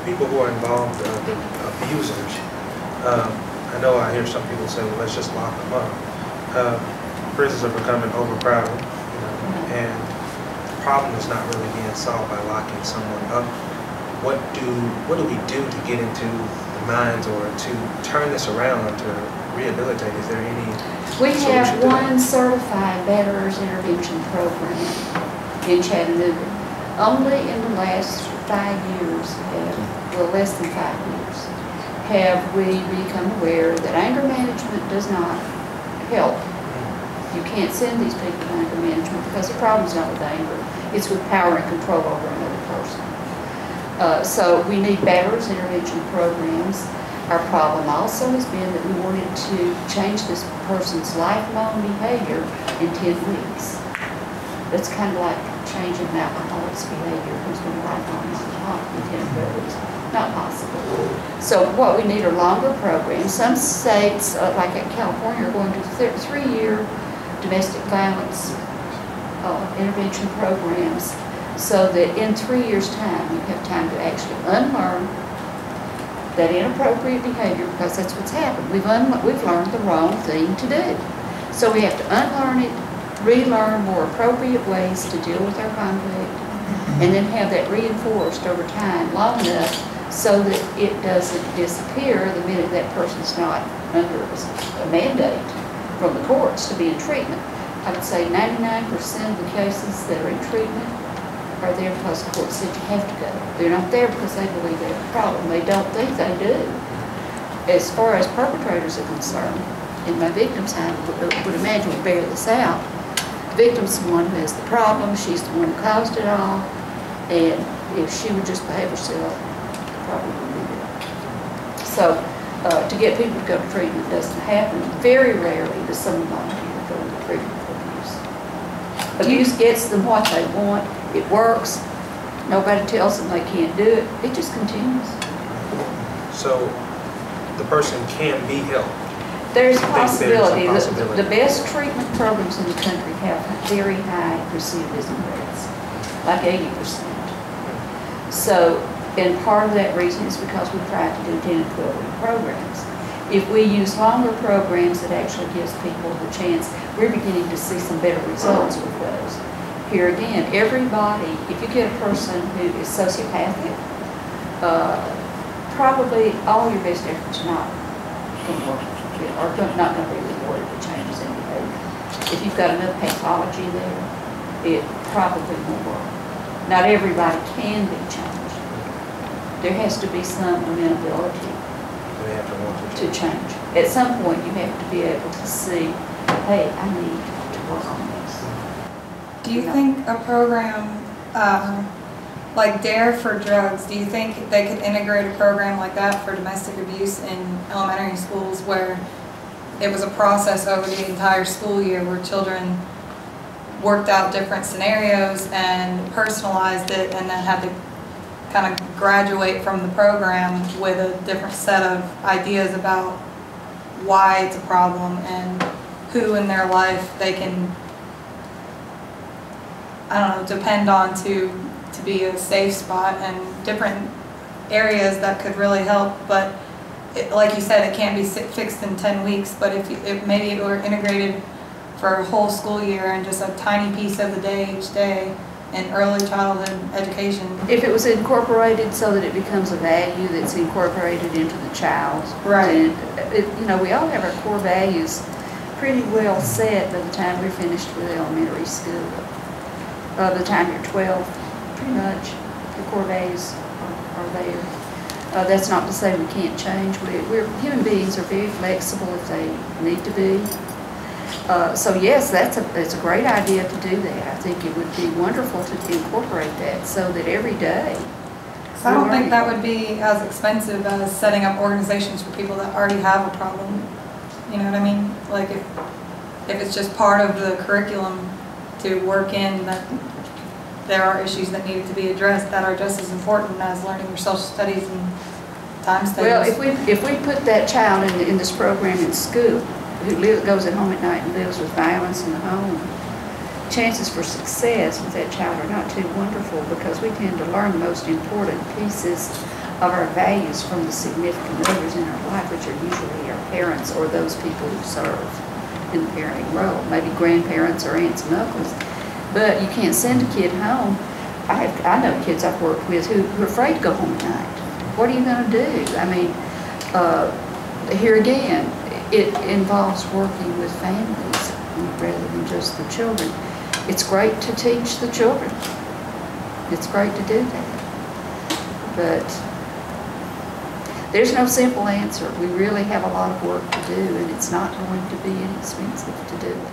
people who are involved, the abusers, I know I hear some people say, well, let's just lock them up. Prisons are becoming overcrowded, you know, and the problem is not really being solved by locking someone up. What do we do to get into the minds or to turn this around or to rehabilitate? Is there any We have solution to one that? certified veterans intervention program in Chattanooga. Only in the last 5 years, well, less than 5 years, have we become aware that anger management does not help. You can't send these people to anger management because the problem's not with anger. It's with power and control over another person. So we need veterans intervention programs. Our problem also has been that we wanted to change this person's lifelong behavior in 10 weeks. It's kind of like changing an alcoholic's behavior who's been a lifelong alcoholic in 10 weeks. Not possible. So what we need are longer programs. Some states, like in California, are going to 3-year domestic violence intervention programs, so that in 3 years' time you have time to actually unlearn that inappropriate behavior, because that's what's happened. We've learned the wrong thing to do. So we have to unlearn it, relearn more appropriate ways to deal with our conflict, and then have that reinforced over time long enough so that it doesn't disappear the minute that person's not under a mandate from the courts to be in treatment. I would say 99% of the cases that are in treatment are there because the court said you have to go. They're not there because they believe they have a problem. They don't think they do. As far as perpetrators are concerned, and my victims, I would imagine, would bear this out. The victim's the one who has the problem. She's the one who caused it all. And if she would just behave herself, the problem would be there. So to get people to go to treatment doesn't happen. Very rarely does someone volunteer to go into treatment for abuse. Abuse gets them what they want. It works. Nobody tells them they can't do it. It just continues. So the person can be helped. There's a possibility. possibility. The best treatment programs in the country have very high recidivism rates, like 80%. So, and part of that reason is because we try to do 10 and 12-week programs. If we use longer programs, it actually gives people the chance. We're beginning to see some better results with those. Here again, everybody, if you get a person who is sociopathic, probably all your best efforts are not going to work, or not going to be rewarded for changes in behavior. If you've got enough pathology there, it probably won't work. Not everybody can be changed. There has to be some amenability to change. At some point, you have to be able to see, hey, I need to work on this. Do you think a program like DARE for drugs, do you think they could integrate a program like that for domestic abuse in elementary schools, where it was a process over the entire school year where children worked out different scenarios and personalized it, and then had to kind of graduate from the program with a different set of ideas about why it's a problem and who in their life they can, I don't know, depend on to be a safe spot, and different areas that could really help. But like you said, it can't be fixed in 10 weeks, but if maybe it were integrated for a whole school year and just a tiny piece of the day each day in early childhood education. If it was incorporated so that it becomes a value that's incorporated into the child. Right. And you know, we all have our core values pretty well set by the time we're finished with elementary school. By the time you're 12, pretty much the core values are there. That's not to say we can't change. Human beings are very flexible if they need to be. So yes, it's a great idea to do that. I think it would be wonderful to incorporate that so that every day. So I don't think that would be as expensive as setting up organizations for people that already have a problem. You know what I mean? Like if it's just part of the curriculum to work in that there are issues that need to be addressed that are just as important as learning your social studies and time studies. Well, if we put that child in this program in school, who goes at home at night and lives with violence in the home, chances for success with that child are not too wonderful, because we tend to learn the most important pieces of our values from the significant others in our life, which are usually our parents or those people who serve in the parenting role, maybe grandparents or aunts and uncles. But you can't send a kid home. I know kids I've worked with who are afraid to go home at night. What are you going to do? I mean, here again, it involves working with families rather than just the children. It's great to teach the children. It's great to do that. But there's no simple answer. We really have a lot of work to do, and it's not going to be inexpensive to do it.